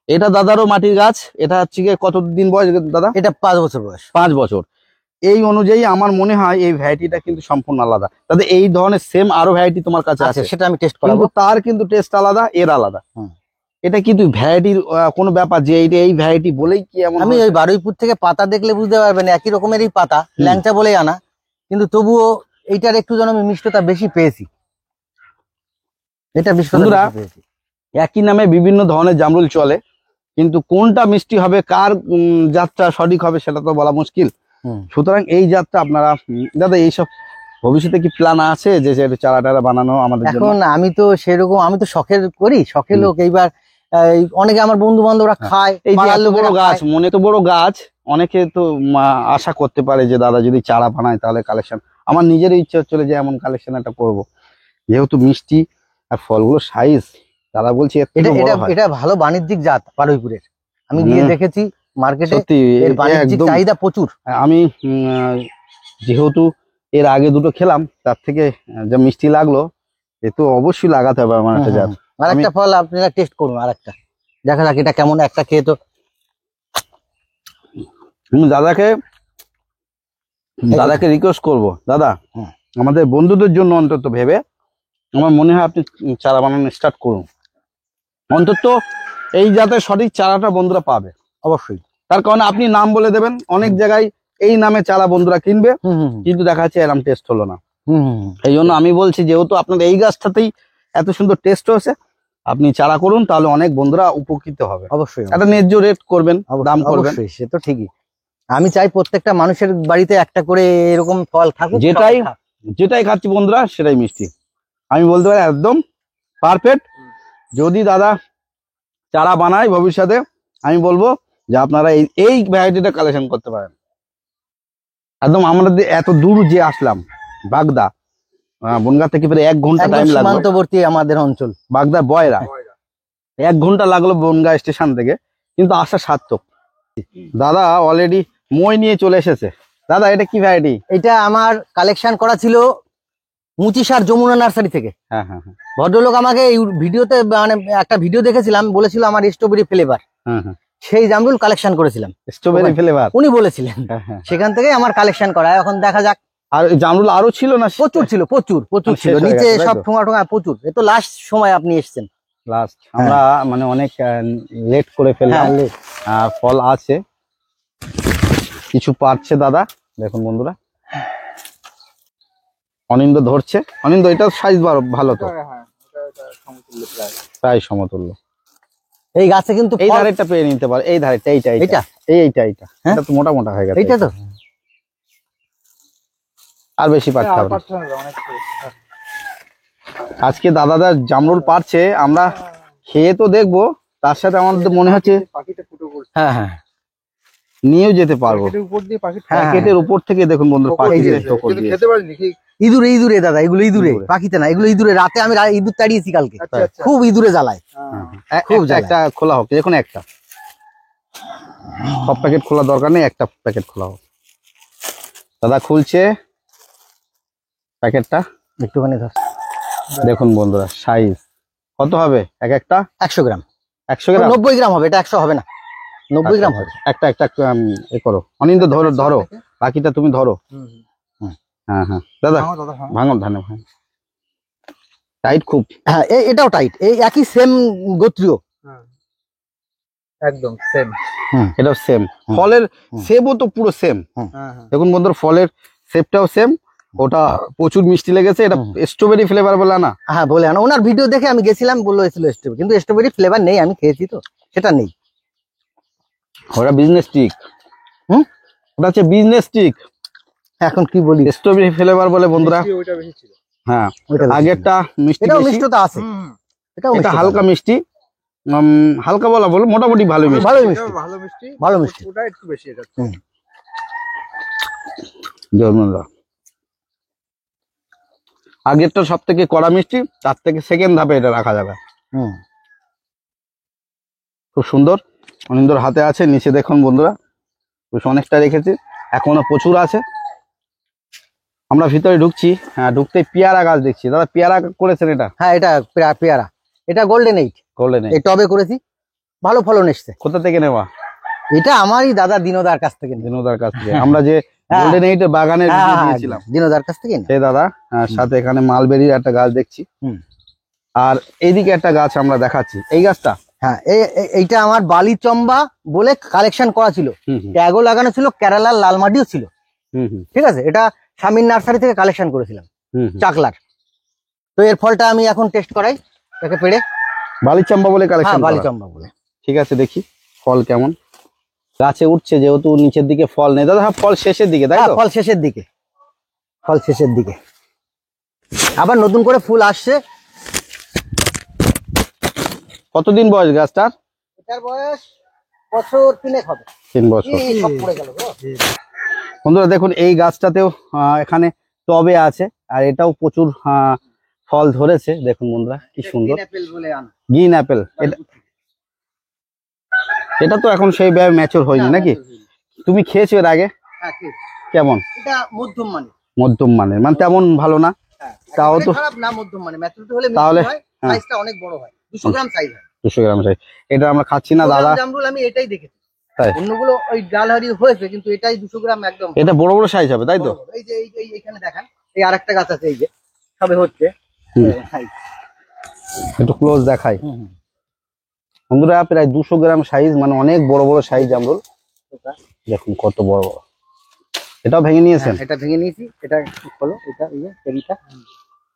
Speaker 1: এটা দাদারও মাটির গাছ। এটা হচ্ছে গিয়ে কতদিন বয়স দাদা?
Speaker 2: এটা 5 বছর বয়স।
Speaker 1: 5 বছর। এই অনুযায়ী আমার মনে হয় এই ভ্যারাইটিটা কিন্তু সম্পূর্ণ আলাদা। তাদের এই ধরনের সেম আরো ভ্যারাইটি তোমার কাছে আছে,
Speaker 2: সেটা আমি টেস্ট
Speaker 1: কিন্তু
Speaker 2: করাবো।
Speaker 1: তার কিন্তু টেস্ট আলাদা, এর আলাদা। এটা কিন্তু ভ্যারাইটির কোনো ব্যাপার যে এই ভ্যারাইটি বলেই কি এমন।
Speaker 2: আমি ওই বারুইপুর থেকে পাতা দেখলে বুঝতে পারবেন, একই রকমেরই পাতা, ল্যাংচা বলেই আনা, কিন্তু তবুও এইটার একটু যেন আমি মিষ্টতা বেশি পেয়েছি। এটা মিষ্টতা পেয়েছি।
Speaker 1: একই নামে বিভিন্ন ধরনের জামরুল চলে, কিন্তু কোনটা মিষ্টি হবে, কার জাতটা সঠিক হবে সেটা তো বলা মুশকিল। সুতরাং এই জাতটা আপনারা দাদা, এইসব ভবিষ্যতে কি প্ল্যান আছে যে চারা টারা বানানো আমাদের জন্য?
Speaker 2: এখন আমি তো সেরকম, আমি তো শখের করি, শখের লোক। এইবার অনেকে আমার বন্ধু বান্ধবরা খায়,
Speaker 1: এই যে
Speaker 2: পাড়ার
Speaker 1: এত বড়
Speaker 2: লোকেরা
Speaker 1: গাছ,
Speaker 2: খায়।
Speaker 1: মনে তো বড় গাছ, অনেকে তো আশা করতে পারে যে দাদা যদি চারা বানায় তাহলে কালেকশন। আমার নিজেরই ইচ্ছে হচ্ছিল যে এমন কালেকশন একটা করব, যেহেতু মিষ্টি আর ফলগুলো সাইজ, দাদা বলছি এর
Speaker 2: এটা
Speaker 1: থেকে বড়
Speaker 2: এটা
Speaker 1: হয়।
Speaker 2: এটা ভালো বাণিজ্যিক জাত বারুইপুরের, আমি গিয়ে
Speaker 1: হুম।
Speaker 2: দেখেছি মার্কেটে
Speaker 1: সত্যি
Speaker 2: এর
Speaker 1: এ
Speaker 2: বাণিজ্যিক
Speaker 1: একদম।
Speaker 2: চাহিদা প্রচুর।
Speaker 1: আমি যেহেতু এর আগে দুটো খেলাম, তার থেকে যা মিষ্টি লাগলো, এ তো অবশ্যই লাগাতে হবে আমার একটা জাত।
Speaker 2: আর একটা ফল আপনারা টেস্ট করুন, আর একটা দেখা যাক এটা কেমন, একটা খেয়ে তো।
Speaker 1: দাদাকে রিকোয়েস্ট করব, দাদা
Speaker 2: হুম।
Speaker 1: আমাদের বন্ধুদের জন্য অন্তত ভেবে আমার মনে হয় আপনি চারা বানানো স্টার্ট করুন। অন্তত এই জাতের সঠিক চারাটা বন্ধুরা পাবে
Speaker 2: অবশ্যই।
Speaker 1: তার কারণে আপনি নাম বলে দেবেন, অনেক জায়গায় এই নামে চারা বন্ধুরা কিনবে,
Speaker 2: হুম হুম
Speaker 1: কিন্তু দেখা যাচ্ছে এরকম টেস্ট হলো না।
Speaker 2: হুম।
Speaker 1: এই জন্য আমি বলছি, যেহেতু আপনার এই গাছটাতেই এত সুন্দর টেস্ট হয়েছে, আপনি চারা করুন, তাহলে অনেক বন্ধুরা উপকৃত হবে।
Speaker 2: অবশ্যই
Speaker 1: একটা ন্যায্য রেট করবেন, দাম করবেন।
Speaker 2: অবশ্যই, সে তো ঠিকই। আমি চাই প্রত্যেকটা মানুষের বাড়িতে একটা করে এরকম ফল থাকুক,
Speaker 1: যেটাই
Speaker 2: সবাই খাক।
Speaker 1: যেটাই খাচ্ছি বন্ধুরা সেটাই মিষ্টি, আমি বলতে পারি একদম পারফেক্ট। যদি দাদা চারা বানায় ভবিষ্যতে, আমি বলবো যে আপনারা এই ভ্যারাইটিটা কালেকশন করতে পারেন। একদম আমরা এত দূর যে আসলাম, বাগদা, বনগাঁ থেকে প্রায় 1 ঘন্টা
Speaker 2: একদম
Speaker 1: টাইম লাগলো।
Speaker 2: সীমান্তবর্তী আমাদের অঞ্চল।
Speaker 1: বাগদা বয়রা 1 ঘন্টা লাগলো বনগাঁ স্টেশন থেকে, কিন্তু আসা সার্থক। দাদা অলরেডি মই নিয়ে চলে এসেছে। দাদা এটা কি ভ্যারাইটি?
Speaker 2: এটা আমার কালেকশন করা ছিল মুচিসার যমুনা নার্সারি থেকে।
Speaker 1: হ্যাঁ হ্যাঁ হ্যাঁ
Speaker 2: ভদ্রলোক আমাকে এই ভিডিওতে, মানে একটা ভিডিও দেখেছিলাম, বলেছিল আমার স্ট্রবেরি ফ্লেভার,
Speaker 1: হ্যাঁ হ্যাঁ
Speaker 2: সেই জামরুল কালেকশন করেছিলাম,
Speaker 1: স্ট্রবেরি ফ্লেভার।
Speaker 2: উনি বলেছিলেন।
Speaker 1: হ্যাঁ হ্যাঁ।
Speaker 2: সেখান থেকে আমার কালেকশন করা, এখন দেখা যাক।
Speaker 1: আর জামরুল আরো ছিল না?
Speaker 2: প্রচুর ছিল, প্রচুর
Speaker 1: মানে
Speaker 2: ছিল,
Speaker 1: শেষ হয়ে
Speaker 2: নিচে
Speaker 1: গেছে, তাই
Speaker 2: সব
Speaker 1: তো?
Speaker 2: ঠোঙা ঠোঙা প্রচুর। এ তো লাস্ট সময় আপনি এসেছেন।
Speaker 1: লাস্ট আমরা মানে অনেক লেট করে ফেললাম।
Speaker 2: হ্যাঁ,
Speaker 1: ফল আছে, কিছু পারছে দাদা, দেখুন বন্ধুরা। অনিন্দ ধরছে, অনিন্দ এটা সাইজ ভালো তো,
Speaker 3: হ্যাঁ এটা সমতুল্য প্রায়।
Speaker 1: প্রায় সমতুল্য।
Speaker 2: এই গাছে কিন্তু
Speaker 1: এই
Speaker 2: ফল-
Speaker 1: ধারেরটা পেয়ে নিতে পারে, এই ধারেরটা, এইটা
Speaker 2: এইটা?
Speaker 1: এইটা
Speaker 2: হ্যাঁ?
Speaker 1: এটা তো মোটা মোটা হয়ে গেছে।
Speaker 2: এইটা তো
Speaker 1: আর বেশি পারতে
Speaker 3: আর
Speaker 1: হবে না।
Speaker 3: পারছে না, অনেক
Speaker 1: আজকে দাদাদা জামরুল পারছে, আমরা খেয়ে তো দেখবো, তার সাথে আমাদের মনে হচ্ছে
Speaker 3: পাখিটা ফুটো করছে।
Speaker 2: হ্যাঁ হ্যাঁ
Speaker 1: নিয়েও যেতে পারবো।
Speaker 3: প্যাকেটের উপর দিয়ে পাখি
Speaker 2: হ্যাঁ,
Speaker 1: প্যাকেটের উপর থেকে দেখুন বন্ধুরা,
Speaker 3: ঠোকর
Speaker 1: পাখি
Speaker 3: দিয়েছে,
Speaker 1: দিয়ে ঠোকর
Speaker 3: কিন্তু
Speaker 1: দিয়েছে।
Speaker 3: খেতে পারিনি কি?
Speaker 2: ইঁদুরে, ইঁদুরে দাদা, এগুলো ইঁদুরে,
Speaker 1: ইঁদুরে।
Speaker 2: পাখিতে না, এগুলো ইঁদুরে। রাতে আমি ইঁদুর তাড়িয়েছি কালকে,
Speaker 3: আচ্ছা আচ্ছা।
Speaker 2: খুব ইঁদুরে জ্বালায়। খুব জ্বালায়।
Speaker 1: একটা খোলা হোক, দেখুন একটা, সব প্যাকেট খোলা দরকার নেই, একটা প্যাকেট খোলা হোক। দাদা খুলছে প্যাকেটটা,
Speaker 2: একটুখানি ধর।
Speaker 1: দেখুন বন্ধুরা সাইজ কত হবে এক একটা?
Speaker 2: 100 গ্রাম,
Speaker 1: 100 গ্রাম?
Speaker 2: 90 গ্রাম হবে, এটা 100 হবে না, 90 গ্রাম হবে।
Speaker 1: একটা একটা এ করো, অনিন্দ ধরো ধরো, বাকিটা তুমি ধরো।
Speaker 3: হুম, হুম।
Speaker 1: হ্যাঁ হ্যাঁ দাদা,
Speaker 3: ভাঙো দাদা, ভাঙো।
Speaker 1: ভাঙো ধানে ভাঙ, টাইট খুব।
Speaker 2: হ্যাঁ, এটাও টাইট, এই একই সেম গোত্রীয়।
Speaker 3: হ্যাঁ, একদম সেম।
Speaker 1: এটাও সেম,
Speaker 2: হুম।
Speaker 1: ফলের
Speaker 2: হুম।
Speaker 1: শেপও তো পুরো সেম।
Speaker 3: হ্যাঁ হ্যাঁ।
Speaker 1: দেখুন বন্ধুরা ফলের শেপটাও সেম, ওটা প্রচুর মিষ্টি লেগেছে, এটা
Speaker 2: হুম।
Speaker 1: স্ট্রবেরি ফ্লেভার বলে না?
Speaker 2: হ্যাঁ বলে আনা, ওনার ভিডিও দেখে আমি গেছিলাম, বললো এসেছিল স্ট্রবেরি, কিন্তু স্ট্রবেরি ফ্লেভার নেই, আমি খেয়েছি তো, সেটা নেই।
Speaker 1: ওটা বিজনেস স্টিক।
Speaker 2: হুম?
Speaker 1: ওটা হচ্ছে বিজনেস স্টিক,
Speaker 2: এখন কি বলি,
Speaker 1: স্ট্রবেরি ফ্লেভার বলে বন্ধুরা।
Speaker 3: মিষ্টি ওইটা বেশি ছিল।
Speaker 1: হ্যাঁ,
Speaker 2: ওইটা বেশি
Speaker 1: আগেরটা মিষ্টি
Speaker 2: এটাও
Speaker 1: বেশি,
Speaker 2: মিষ্টতা আছে,
Speaker 3: হুম,
Speaker 2: এটাও
Speaker 1: এটা
Speaker 2: মিষ্টতা
Speaker 1: হালকা
Speaker 2: আছে।
Speaker 1: মিষ্টি, হালকা বলা বলো, মোটামুটি ভালো মিষ্টি।
Speaker 2: ভালোই
Speaker 3: এটাও
Speaker 2: মিষ্টি।
Speaker 3: ভালো মিষ্টি,
Speaker 2: ভালো মিষ্টি।
Speaker 3: ওটা একটু বেশি এটা।
Speaker 1: ধন্যবাদ। আগেরটা সব থেকে কড়া মিষ্টি, তার থেকে সেকেন্ড ধাপে এটা রাখা যাবে।
Speaker 2: হুম।
Speaker 1: খুব সুন্দর, অনিন্দর হাতে আছে, নিচে দেখুন বন্ধুরা বেশ অনেকটা রেখেছি, এখনো প্রচুর আছে। আমরা ভিতরে ঢুকছি, হ্যাঁ ঢুকতে পেয়ারা গাছ দেখছি। দাদা পেয়ারা করেছেন এটা?
Speaker 2: হ্যাঁ, এটা পেয়ারা, এটা গোল্ডেন 8,
Speaker 1: গোল্ডেন
Speaker 2: এই টবে করেছি, ভালো ফলন এসছে।
Speaker 1: কোথা থেকে নেওয়া?
Speaker 2: এটা আমারই দাদা দিনোদার কাছ থেকে নিই।
Speaker 1: দিনুদার কাছ থেকে। আমরা যে
Speaker 2: হ্যাঁ।
Speaker 1: গোল্ডেন এইট বাগানের
Speaker 2: হ্যাঁ,
Speaker 1: ভিডিও
Speaker 2: হ্যাঁ,
Speaker 1: দিয়েছিলাম,
Speaker 2: দিনোদার কাছ থেকে নিই।
Speaker 1: সেই দাদা, সাথে এখানে মালবেরির একটা গাছ দেখছি।
Speaker 2: হুম।
Speaker 1: আর এইদিকে একটা গাছ আমরা দেখাচ্ছি, এই গাছটা।
Speaker 2: হ্যাঁ, এইটা আমার বালিচম্বা বলে কালেকশন করা ছিল,
Speaker 1: হুম হুম
Speaker 2: ট্যাগও লাগানো ছিল, কেরালার লাল মাটিও ছিল।
Speaker 1: হুম হুম
Speaker 2: ঠিক আছে, এটা স্বামীর নার্সারি থেকে কালেকশন করেছিলাম,
Speaker 1: হুম হুম।
Speaker 2: চাকলার। তো এর ফলটা আমি এখন টেস্ট করাই, তাকে পেড়ে।
Speaker 1: বালিচম্বা বলে
Speaker 2: হ্যাঁ,
Speaker 1: কালেকশন।
Speaker 2: বালিচম্বা বলে।
Speaker 1: ঠিক আছে, দেখি ফল কেমন। গাছে উঠছে যেহেতু, নিচের দিকে ফল নেই দাদা। হ্যাঁ, ফল শেষের দিকে, তাই
Speaker 2: হ্যাঁ,
Speaker 1: তো?
Speaker 2: ফল শেষের দিকে, ফল শেষের দিকে, আবার নতুন করে ফুল আসছে।
Speaker 1: কতদিন বয়স গাছটার?
Speaker 2: এটার বয়স বছর 3 হবে।
Speaker 1: 3 বছর।
Speaker 2: এই সব পড়ে গেল গো।
Speaker 1: বন্ধুরা দেখুন এই গাছটাতেও এখানে টবে আছে, আর এটাও প্রচুর ফল ধরেছে। দেখুন বন্ধুরা কি সুন্দর
Speaker 2: অ্যাপেল বলে আনা।
Speaker 1: Green Apple. এটা তো এখন সেই ভাবে ম্যাচিওর হয়নি নাকি? তুমি খেয়েছো এর আগে?
Speaker 2: হ্যাঁ, ঠিক।
Speaker 1: কেমন?
Speaker 2: এটা মধ্যম মানের।
Speaker 1: মধ্যম মানের, মানে তেমন ভালো না।
Speaker 2: হ্যাঁ,
Speaker 1: তাও
Speaker 2: একেবারে
Speaker 1: তো
Speaker 2: খারাপ না, মধ্যম মানে ম্যাচুরিটি হলে
Speaker 1: তাহলে
Speaker 2: মিষ্টি হয়,
Speaker 1: হ্যাঁ।
Speaker 2: সাইজটা অনেক বড় হয়, 200 গ্রাম সাইজ হয়।
Speaker 1: 200 গ্রাম চাই। এটা আমরা খাচ্ছি না দাদা।
Speaker 2: জামরুল আমি এটাই দেখেছি,
Speaker 1: তাই
Speaker 2: অন্যগুলো ওই ডাল হারি হয়েছে, কিন্তু এটাই 200 গ্রাম একদম।
Speaker 1: এটা বড় বড় সাইজ হবে তাই তো?
Speaker 2: বড় বড়। এই যে এইখানে দেখেন, এই আরেকটা গাছ আছে, এই যে সবে হচ্ছে সাইজ।
Speaker 1: একটু ক্লোজ দেখাই বন্ধুরা, প্রায় 200 গ্রাম সাইজ, মানে অনেক বড় বড় সাইজ জামরুল। দেখুন কত বড় বড়। এটাও ভেঙে নিয়েছেন?
Speaker 2: এটা ভেঙে নিয়েছি, এটা হলো এটা এই যে চেরিটা।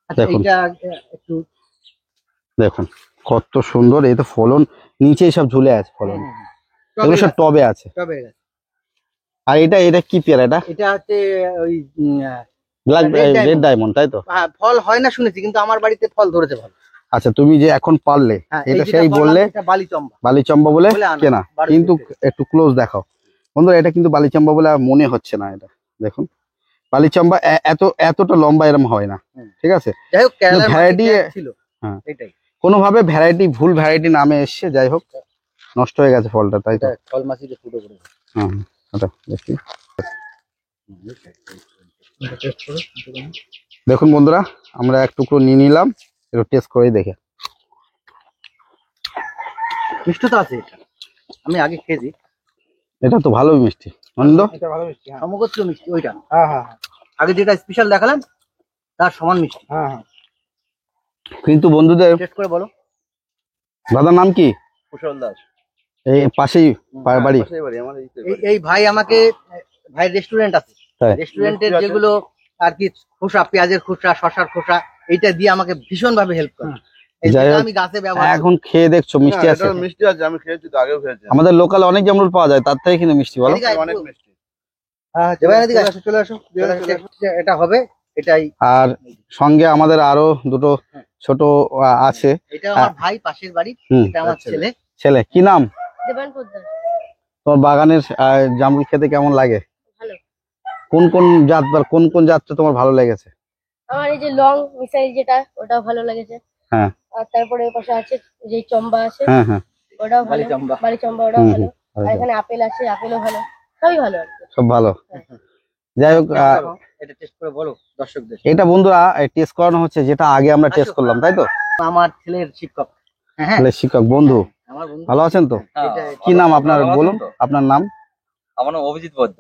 Speaker 2: আচ্ছা,
Speaker 1: দেখুন।
Speaker 2: এটা একটু
Speaker 1: দেখুন কত সুন্দর, এই তো ফলন নিচেই সব ঝুলে আছে ফলন। এগুলো সব টবে আছে।
Speaker 2: টবে গাছ।
Speaker 1: আর এটা এটা কি পেয়ারা? এটা
Speaker 2: এটা হচ্ছে ওই
Speaker 1: black
Speaker 2: Red diamond।
Speaker 1: Red diamond তাই তো?
Speaker 2: হ্যাঁ, ফল হয় না শুনেছি, কিন্তু আমার বাড়িতে ফল ধরেছে ভালো।
Speaker 1: আচ্ছা, তুমি যে এখন পারলে
Speaker 2: হ্যাঁ,
Speaker 1: এটা
Speaker 2: যেটা
Speaker 1: সেই
Speaker 2: বললাম,
Speaker 1: বললে
Speaker 2: এটা বালিচম্বা।
Speaker 1: বালিচম্বা বলে
Speaker 2: বলে আনা,
Speaker 1: কেনা,
Speaker 2: বাড়িতে
Speaker 1: কিন্তু
Speaker 2: থেকে।
Speaker 1: একটু ক্লোজ দেখাও বন্ধুরা। এটা কিন্তু বালিচম্বা বলে আর মনে হচ্ছে না। এটা দেখুন বালিচম্বা এতটা লম্বা এরকম হয় না, ঠিক আছে?
Speaker 2: যাই হোক, কেরালার
Speaker 1: ভ্যারাইটি
Speaker 2: মাটিতে ছিল।
Speaker 1: হ্যাঁ,
Speaker 2: এটাই
Speaker 1: কোনোভাবে ভ্যারাইটি ভুল ভ্যারাইটি নামে এসছে, যাই হোক নষ্ট হয়ে গেছে ফলটা তাই তো?
Speaker 2: ফল মাছিতে ফুটো করে।
Speaker 1: হ্যাঁ, এটা দেখি। দেখুন বন্ধুরা, আমরা এক টুকরো নিয়ে নিলাম, একটু টেস্ট করেই দেখে।
Speaker 2: মিষ্টি তো আছে এটা, আমি আগে খেয়েছি।
Speaker 1: এটা তো ভালোই মিষ্টি আনন্দ।
Speaker 2: এটা ভালো মিষ্টি, সমগোত্র মিষ্টি ওইটা। হ্যাঁ হ্যাঁ, আগে যেটা স্পেশাল দেখালাম তার সমান মিষ্টি। হ্যাঁ হ্যাঁ,
Speaker 1: কিন্তু বন্ধুদের,
Speaker 2: টেস্ট করে বলো।
Speaker 1: দাদার নাম কি?
Speaker 3: কুশল দাস।
Speaker 1: এই পাশেই বাড়ি?
Speaker 2: এই ভাই আমাকে, ভাই রেস্টুরেন্ট আছে,
Speaker 1: তাই?
Speaker 2: রেস্টুরেন্টের যেগুলো আর কি খোসা, পেঁয়াজের খোসা, শশার খোসা, এইটা দিয়ে আমাকে ভীষণ ভাবে হেল্প করে। এই
Speaker 1: যাই
Speaker 2: যেটা
Speaker 1: হোক,
Speaker 2: আমি গাছে ব্যবহার
Speaker 1: এখন খেয়ে দেখছো মিষ্টি আছে?
Speaker 3: মিষ্টি আছে, আমি খেয়েছি তো, আগেও খেয়েছি।
Speaker 1: আমাদের লোকাল অনেক জামরুল পাওয়া যায়, তার থেকে কিন্তু মিষ্টি বলো।
Speaker 3: অনেক মিষ্টি।
Speaker 2: চলে আসো। এটা হবে, এটাই।
Speaker 1: আর সঙ্গে আমাদের আরো দুটো ছোট আছে।
Speaker 2: এটা আমার ভাই পাশের বাড়ি, এটা আমার ছেলে।
Speaker 1: ছেলে কি নাম?
Speaker 4: দেবান পোদ্দার।
Speaker 1: তোমার বাগানের জামরুল খেতে কেমন লাগে?
Speaker 4: ভালো।
Speaker 1: কোন কোন জাত বা কোন কোন জাতটা তোমার ভালো লেগেছে?
Speaker 4: আমার এই যে লং মিসাইল যেটা, ওটাও ভালো লেগেছে।
Speaker 1: হ্যাঁ।
Speaker 4: আর তারপরে ওর পাশে আছে যে চম্বা আছে,
Speaker 1: হ্যাঁ হ্যাঁ,
Speaker 4: ওটাও ভালো।
Speaker 2: বালিচম্বা।
Speaker 4: বালিচম্বা ওটাও
Speaker 1: হুম,
Speaker 4: ভালো।
Speaker 1: হুম,
Speaker 4: আর এখানে আপেল আছে, আপেলও ভালো, সবই ভালো আর কি।
Speaker 1: সব ভালো। যাই হোক,
Speaker 2: এটা টেস্ট করে বলো দর্শকদের।
Speaker 1: এটা বন্ধুরা টেস্ট করানো হচ্ছে, যেটা আগে আমরা টেস্ট করলাম তাই তো?
Speaker 2: আমার ছেলের শিক্ষক। হ্যাঁ,
Speaker 1: তাহলে শিক্ষক বন্ধু
Speaker 2: আমার বন্ধু।
Speaker 1: ভালো আছেন তো? কি নাম আপনার বলুন, আপনার নাম?
Speaker 5: আমার নাম অভিজিৎ বৈদ্য।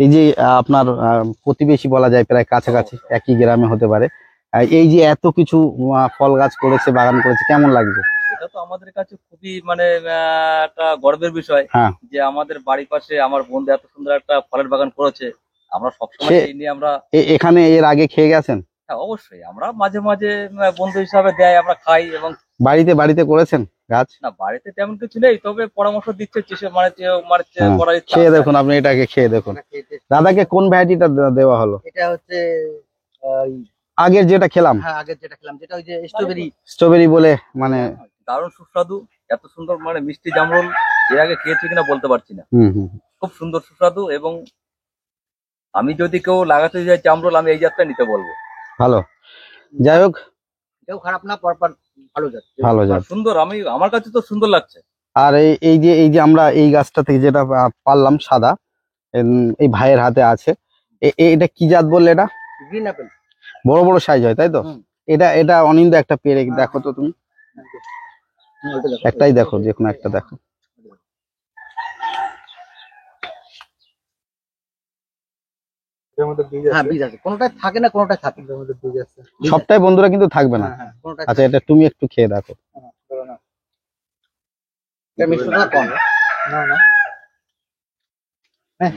Speaker 1: এই যে আপনার প্রতিবেশী বলা যায়, প্রায় কাছাকাছি একই গ্রামে হতে পারে, এই যে এত কিছু ফল গাছ করেছে, বাগান করেছে, কেমন লাগছে?
Speaker 5: এটা তো আমাদের কাছে খুবই মানে একটা গর্বের বিষয়
Speaker 1: হ্যাঁ।
Speaker 5: যে আমাদের বাড়ির পাশে আমার বন্ধু এত সুন্দর একটা ফলের বাগান করেছে। আমরা সবসময়
Speaker 1: সে-
Speaker 5: এই নিয়ে আমরা,
Speaker 1: এখানে এর আগে খেয়ে গেছেন?
Speaker 5: হ্যাঁ অবশ্যই, আমরা মাঝে মাঝে বন্ধু হিসাবে দেয়, আমরা খাই। এবং
Speaker 1: বাড়িতে বাড়িতে করেছেন গাছ?
Speaker 5: না, বাড়িতে তেমন কিছু নেই, তবে পরামর্শ দিচ্ছে
Speaker 1: হ্যাঁ,
Speaker 5: করার ইচ্ছা
Speaker 1: খেয়ে
Speaker 5: আছে।
Speaker 1: দেখুন, আপনি এটাকে খেয়ে দেখুন। দাদাকে কোন ভ্যারাইটিটা দেওয়া হলো?
Speaker 2: এটা হচ্ছে
Speaker 1: আগের যেটা খেলাম
Speaker 2: হ্যাঁ, আগের যেটা খেলাম, যেটা ওই যে স্ট্রবেরি।
Speaker 1: স্ট্রবেরি বলে, মানে
Speaker 5: দারুণ সুস্বাদু, এত সুন্দর মানে মিষ্টি জামরুল এর আগে খেয়েছি কিনা বলতে পারছি না।
Speaker 1: হুম হুম,
Speaker 5: খুব সুন্দর সুস্বাদু। এবং আমি যদি কেউ লাগাতে যাই জামরুল, আমি এই জাতটা নিতে বলবো।
Speaker 1: ভালো। যাই হোক,
Speaker 2: কেউ খারাপ না, পরপর ভালো যাচ্ছে।
Speaker 1: ভালো যাক।
Speaker 5: সুন্দর, আমার কাছে তো সুন্দর লাগছে।
Speaker 1: আর এই যে আমরা এই গাছটা থেকে যেটা পারলাম সাদা, এই ভাইয়ের হাতে আছে, এটা কি জাত বললে? এটা
Speaker 2: গ্রিন অ্যাপেল।
Speaker 1: বড় বড় সাইজ হয় তাই তো?
Speaker 2: হুম।
Speaker 1: এটা অনিন্দ একটা পেরে দেখো তো তুমি, একটাই দেখো, যে কোনো একটা দেখো।
Speaker 2: হ্যাঁ, বীজ আছে, কোনোটাই থাকে না, কোনোটাই থাকে।
Speaker 1: সবটাই বন্ধুরা কিন্তু থাকবে না।
Speaker 2: হ্যাঁ, কোনোটাই
Speaker 1: আচ্ছা, এটা তুমি একটু খেয়ে দেখো।
Speaker 2: এটা মিষ্টতা কম।
Speaker 3: না হ্যাঁ,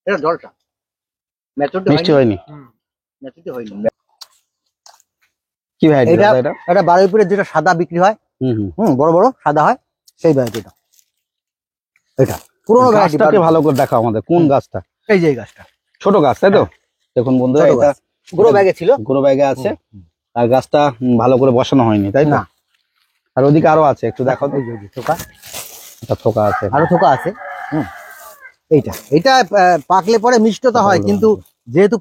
Speaker 2: এটা জলটা
Speaker 1: মিষ্টি হয়নি?
Speaker 2: ম্যাচুরিটি হয়নি।
Speaker 1: কি ভ্যারাইটি
Speaker 2: এটা
Speaker 1: এটা?
Speaker 2: এটা বারুইপুরের যেটা সাদা বিক্রি হয়, বড় বড় সাদা হয়, সেই ভ্যারাইটিটা। এটা পুরোনো ভ্যারাইটি।
Speaker 1: গাছটাকে ভালো করে দেখাও আমাদের, কোন গাছটা?
Speaker 2: এই যে এই গাছটা
Speaker 1: ছোট গাছ তাই তো? দেখুন বন্ধুরা,
Speaker 2: ছোট
Speaker 1: এটা
Speaker 2: গাছ। গ্রো ব্যাগে ছিল।
Speaker 1: গ্রো ব্যাগে আছে। আর গাছটা ভালো করে বসানো হয়নি, তাই না?
Speaker 2: না।
Speaker 1: আর ওদিকে আরো আছে, একটু দেখাও তো।
Speaker 2: এই যে থোকা,
Speaker 1: একটা থোকা আছে।
Speaker 2: আরো থোকা আছে। এটা পাকলে পরে মিষ্টতা হয়, কিন্তু যেহেতু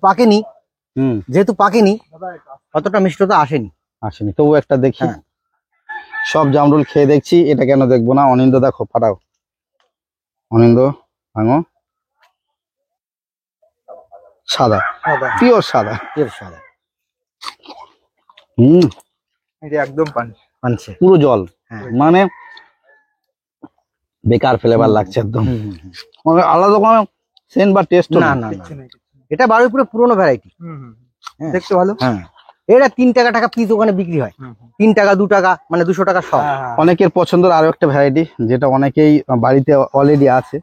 Speaker 2: পাকেনি অতটা মিষ্টতা আসেনি।
Speaker 1: আসেনি, তবু একটা দেখি।
Speaker 2: হ্যাঁ।
Speaker 1: সব জামরুল খেয়ে দেখছি, এটা কেন দেখবো না? অনিন্দ দেখো, ফাটাও অনিন্দ, ভাঙো। সাদা, পিওর সাদা।
Speaker 2: এর সাদা
Speaker 3: এটা একদম পানি।
Speaker 2: আনছে।
Speaker 1: পুরো জল,
Speaker 2: হ্যাঁ।
Speaker 1: মানে বেকার ফ্লেভার লাগছে একদম। মানে আলাদা কোনো সেন্ট বা টেস্ট
Speaker 2: না না না, এটা বারুইপুরে পুরোনো ভ্যারাইটি। হ্যাঁ।
Speaker 3: দেখতে ভালো।
Speaker 2: হ্যাঁ, এটা 3 টাকা পিস ওখানে বিক্রি হয়। 3 টাকা 2 টাকা, মানে 200 টাকা সব।
Speaker 1: অনেকের পছন্দের আরো একটা ভ্যারাইটি, যেটা অনেকেই বাড়িতে অলরেডি আছে,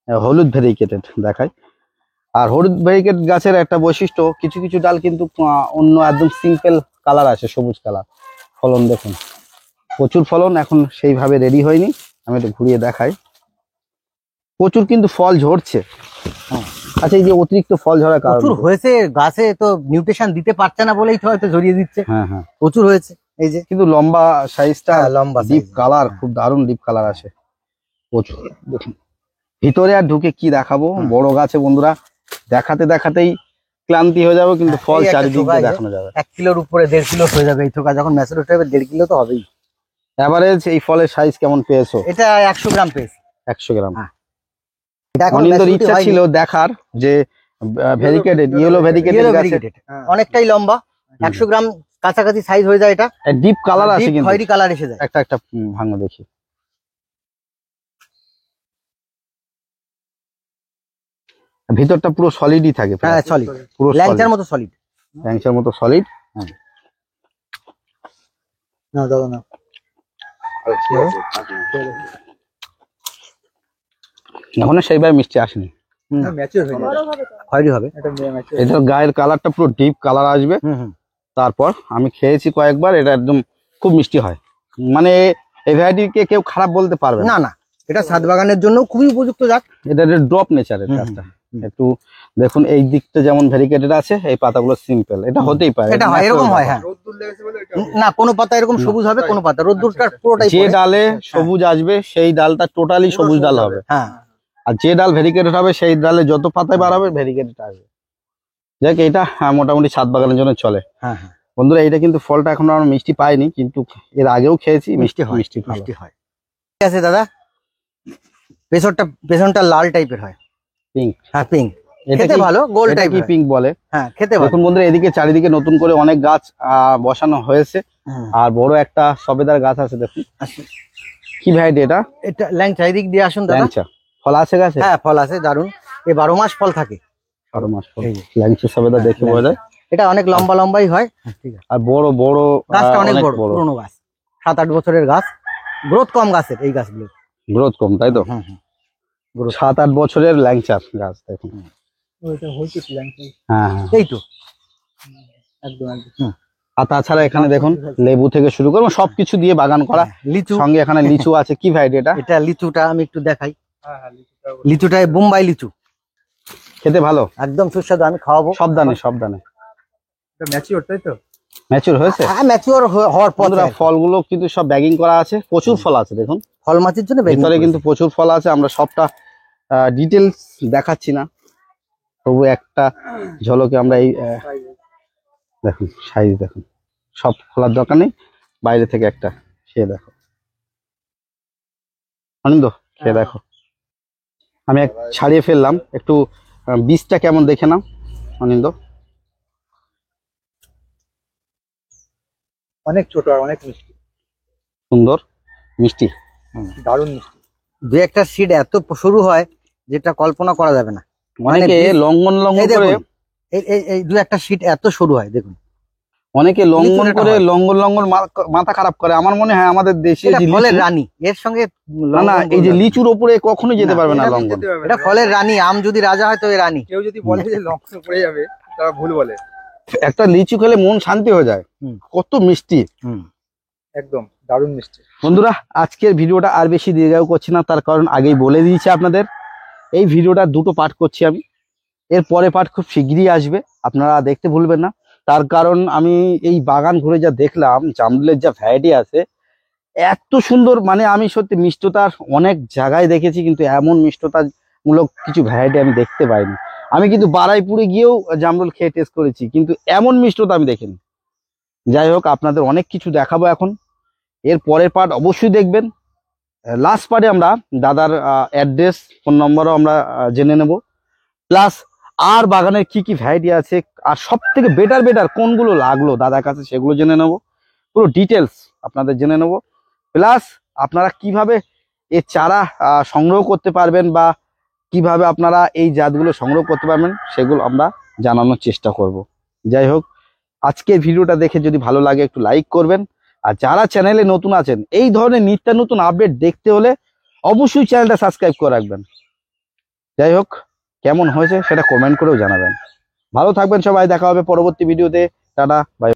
Speaker 1: হলুদ ভেরিকেটেড দেখায়। আর হলুদ ভেরিকেট গাছের একটা বৈশিষ্ট্য, কিছু কিছু ডাল কিন্তু অন্য একদম সিম্পল কালার আসে, সবুজ কালার। ফলন দেখুন, প্রচুর ফলন, এখন সেইভাবে রেডি হয়নি। আমি একটু ঘুরিয়ে দেখাই, প্রচুর কিন্তু ফল ঝরছে। আচ্ছা, এই যে অতিরিক্ত ফল ঝরার কারণ,
Speaker 2: প্রচুর হয়েছে গাছে, তো নিউট্রিশন দিতে পারছে না বলেই তো হয়তো ঝরিয়ে দিচ্ছে।
Speaker 1: হ্যাঁ হ্যাঁ,
Speaker 2: প্রচুর হয়েছে, এই যে
Speaker 1: কিন্তু লম্বা সাইজটা,
Speaker 2: লম্বা
Speaker 1: ডিপ
Speaker 2: size।
Speaker 1: কালার, খুব দারুণ ডিপ কালার আসে প্রচুর। দেখুন ভিতরে আর ঢুকে কি দেখাবো, বড় গাছে বন্ধুরা দেখাতে দেখাতেই ক্লান্তি হয়ে যাবে, কিন্তু ফল
Speaker 2: এই একটা
Speaker 1: চারিদিক
Speaker 2: থোকা,
Speaker 1: দিয়ে
Speaker 2: এই যে
Speaker 1: দেখানো যাবে।
Speaker 2: 1 কিলোর উপরে 1.5 কিলো হয়ে যাবে এই থোকা, যখন ম্যাচুরিটি হবে 1.5 কিলো তো হবেই।
Speaker 1: এভারেজ এই ফলের সাইজ কেমন পেয়েছো?
Speaker 2: এটা 100 গ্রাম পেয়েছি।
Speaker 1: 100 গ্রাম।
Speaker 2: হ্যাঁ। এটা এখন
Speaker 1: অনিন্দর
Speaker 2: maturity
Speaker 1: ইচ্ছা
Speaker 2: হয়নি।
Speaker 1: ছিল দেখার যে ভেরিকেটেড, ইয়েলো ভেরিকেটেড
Speaker 2: Yellow
Speaker 1: গাছে
Speaker 2: variegated, অনেকটাই লম্বা, 100 গ্রাম কাছাকাছি সাইজ হয়ে যায়। এটা
Speaker 1: ডিপ কালার আসে,
Speaker 2: Deep
Speaker 1: কিন্তু
Speaker 2: খয়েরি কালার এসে যায়।
Speaker 1: একটা একটা ভাঙো দেখি। ভিতরটা পুরো সলিডই থাকে,
Speaker 2: হ্যাঁ, সলিড,
Speaker 1: পুরো
Speaker 2: ল্যাংচার মতো সলিড।
Speaker 1: ল্যাংচার মতো সলিড।
Speaker 3: না দাদা না।
Speaker 1: এখন সেইভাবে মিষ্টি আসেনি।
Speaker 3: ম্যাচিওর হয়ে
Speaker 4: বড়
Speaker 3: যাবে।
Speaker 4: হবে তো।
Speaker 2: খয়েরি হবে।
Speaker 3: এটা ম্যাচিওর।
Speaker 1: এটার গায়ের কালারটা পুরো ডিপ কালার আসবে। তারপর আমি খেয়েছি কয়েকবার, এটা একদম খুব মিষ্টি হয়। মানে এই ভ্যারাইটিকে কেউ খারাপ বলতে পারবে না।
Speaker 2: না না, এটা ছাদ বাগানের জন্য খুবই উপযুক্ত জাত।
Speaker 1: এটা ড্রপ নেচারের
Speaker 2: হুম,
Speaker 1: গাছটা। একটু দেখুন, এই দিকটা যেমন ভেরিকেটেড আছে, এই পাতাগুলো সিম্পল। এটা হতেই পারে,
Speaker 2: এটা হয়, এরকম হয়। হ্যাঁ,
Speaker 3: রোদ্দুর লেগেছে বলে এটা
Speaker 2: না কোনো পাতা এরকম সবুজ হবে, কোনো পাতা রোদ্দুরটা পুরোটাই
Speaker 1: যে
Speaker 2: পড়ে।
Speaker 1: ডালে সবুজ আসবে সেই ডালটা টোটালি সবুজ ডাল হবে।
Speaker 2: হ্যাঁ,
Speaker 1: আর যে ডাল ভেরিকেটেড হবে সেই ডালে যত পাতায় বাড়াবে ভেরিকেটেড আসবে। যাক, এটা মোটামুটি ছাদ বাগানের জন্য চলে।
Speaker 2: হ্যাঁ, হ্যাঁ,
Speaker 1: বন্ধুরা, এটা কিন্তু ফলটা এখনো আমরা মিষ্টি পাইনি, কিন্তু এর আগেও খেয়েছি,
Speaker 2: মিষ্টি হয়,
Speaker 1: মিষ্টি ভালো।
Speaker 2: মিষ্টি হয়। ঠিক আছে দাদা, পেছনটা লাল টাইপের হয়।
Speaker 1: পিঙ্ক।
Speaker 2: হ্যাঁ, পিঙ্ক,
Speaker 1: এটা
Speaker 2: খেতে
Speaker 1: কি,
Speaker 2: ভালো, গোল
Speaker 1: এটা
Speaker 2: টাইপ।
Speaker 1: কি পিঙ্ক বলে?
Speaker 2: হ্যাঁ, খেতে ভালো।
Speaker 1: দেখুন বন্ধুরা, এদিকে চারিদিকে নতুন করে অনেক গাছ বসানো হয়েছে,
Speaker 2: হুম।
Speaker 1: আর বড় একটা সবেদার গাছ আছে। দেখুন কি ভ্যারাইটি এটা?
Speaker 2: এটা ল্যাংচা, এদিক দিয়ে আসুন দাদা।
Speaker 1: ল্যাংচা। ফল আছে গাছে?
Speaker 2: হ্যাঁ, ফল আছে দারুন, 12 মাস ফল থাকে।
Speaker 1: 12 মাস ফল।
Speaker 2: এই যে।
Speaker 1: ল্যাংচা সবেদা দেখে বোঝা যায়।
Speaker 2: এটা অনেক লম্বা লম্বাই হয়। ঠিক আছে,
Speaker 1: আর বড় বড়
Speaker 2: গাছটা অনেক
Speaker 1: অনেক
Speaker 2: বড়, পুরোনো গাছ, 7-8 বছরের গাছ। গ্রোথ কম গাছের এই গাছগুলো।
Speaker 1: গ্রোথ কম, তাই তো? 7-8 বছরের ল্যাংচার গাছ দেখুন।
Speaker 3: ওইটা হচ্ছে ল্যাংচা।
Speaker 1: হ্যাঁ হ্যাঁ।
Speaker 2: এই তো
Speaker 3: একদম একদম।
Speaker 1: আর তাছাড়া এখানে দেখুন, লেবু থেকে শুরু করে সবকিছু দিয়ে বাগান করা।
Speaker 2: লিচু,
Speaker 1: সঙ্গে এখানে লিচু আছে। কি ভ্যারাইটি এটা?
Speaker 2: এটা লিচুটা আমি একটু দেখাই।
Speaker 3: হ্যাঁ হ্যাঁ লিচুটা
Speaker 2: লিচুটা বোম্বাই লিচু,
Speaker 1: খেতে ভালো,
Speaker 2: একদম সুস্বাদু। আমি খাওয়াবো।
Speaker 1: সব দানে
Speaker 3: এটা ম্যাচিওর তাই তো?
Speaker 1: ম্যাচুর হয়েছে।
Speaker 2: হ্যাঁ, ম্যাচিওর হওয়ার পর
Speaker 1: বন্ধুরা, ফলগুলো কিন্তু সব ব্যাগিং করা আছে, প্রচুর ফল আছে। দেখুন
Speaker 2: ফল মাছের জন্য বেগুন
Speaker 1: ভিতরে
Speaker 2: করেছে।
Speaker 1: কিন্তু প্রচুর ফল আছে। আমরা সবটা ডিটেলস দেখাচ্ছি না, তবু একটা ঝলকে আমরা এই দেখুন সাইজ দেখুন। সব খোলার দরকার নেই, বাইরে থেকে একটা খেয়ে দেখো। আনন্দ, খেয়ে দেখো। আমি ছাড়িয়ে ফেললাম, একটু বীজটা কেমন দেখে নাও আনন্দ।
Speaker 3: অনেক ছোট আর অনেক মিষ্টি,
Speaker 1: সুন্দর মিষ্টি।
Speaker 3: দারুণ মিষ্টি।
Speaker 2: দু একটা সিড এত সরু হয় যেটা কল্পনা করা যাবে না।
Speaker 1: অনেকে
Speaker 2: বীজ-
Speaker 1: লঙ্ঘন
Speaker 2: এই
Speaker 1: করে,
Speaker 2: দেখুন, এই দু একটা সিট এত সরু হয়, দেখুন।
Speaker 1: অনেকে লঙ্ঘন
Speaker 2: লিচুর এটা
Speaker 1: করে,
Speaker 2: হয়।
Speaker 1: লঙ্ঘন মাথা খারাপ করে। আমার মনে হয় আমাদের দেশে
Speaker 2: এটা
Speaker 1: যে
Speaker 2: ফলের
Speaker 1: লিচু,
Speaker 2: রানী, এর সঙ্গে
Speaker 1: না না,
Speaker 2: লঙ্ঘন
Speaker 1: এই যে
Speaker 2: বলবে না।
Speaker 1: লিচুর ওপরে কখনোই যেতে
Speaker 2: না,
Speaker 1: পারবে না
Speaker 2: এটা
Speaker 1: লঙ্ঘন।
Speaker 3: যেতে হবে
Speaker 2: এটা
Speaker 3: না।
Speaker 2: ফলের রানী। আম যদি রাজা হয় তো এ রানী।
Speaker 3: কেউ যদি বলে যে লঙ্কা পড়ে যাবে তারা ভুল বলে।
Speaker 1: একটা লিচু খেলে মন শান্তি হয়ে যায়,
Speaker 2: হুম।
Speaker 1: কত মিষ্টি।
Speaker 3: একদম দারুণ মিষ্টি।
Speaker 1: বন্ধুরা, আজকের ভিডিওটা আর বেশি দীর্ঘায়ু করছি না, তার কারণ আগেই বলে দিয়েছি আপনাদের। এই ভিডিওটা দুটো পার্ট করছি আমি, এর পরে পার্ট খুব শিগগিরই আসবে, আপনারা দেখতে ভুলবেন না। তার কারণ আমি এই বাগান ঘুরে যা দেখলাম, জামরুলের যা ভ্যারাইটি আছে এত সুন্দর, মানে আমি সত্যি মিষ্টতার অনেক জায়গায় দেখেছি, কিন্তু এমন মিষ্টতামূলক কিছু ভ্যারাইটি আমি দেখতে পাইনি। আমি কিন্তু বারাইপুরে গিয়েও জামরুল খেয়ে টেস্ট করেছি, কিন্তু এমন মিষ্টতা আমি দেখিনি। যাই হোক, আপনাদের অনেক কিছু দেখাবো এখন। এর পরের পার্ট অবশ্যই দেখবেন। লাস্ট পার্টে আমরা দাদার অ্যাড্রেস, ফোন নম্বরও আমরা জেনে নেব, প্লাস আর বাগানের কি কি ভ্যারাইটি আছে, আর সব থেকে বেটার কোনগুলো লাগলো দাদার কাছে সেগুলো জেনে নেব, পুরো ডিটেলস আপনাদের জেনে নেব। প্লাস আপনারা কিভাবে এর চারা সংগ্রহ করতে পারবেন বা কিভাবে আপনারা এই জাতগুলো সংগ্রহ করতে পারবেন সেগুলো আমরা জানানোর চেষ্টা করব। যাই হোক, আজকের ভিডিওটা দেখে যদি ভালো লাগে একটু লাইক করবেন, আর যারা চ্যানেলে নতুন আছেন এই ধরনের নিত্য নতুন আপডেট দেখতে হলে অবশ্যই চ্যানেলটা সাবস্ক্রাইব করে রাখবেন। যাই হোক, কেমন হয়েছে সেটা কমেন্ট করেও জানাবেন। ভালো থাকবেন সবাই, দেখা হবে পরবর্তী ভিডিওতে। Tata, by.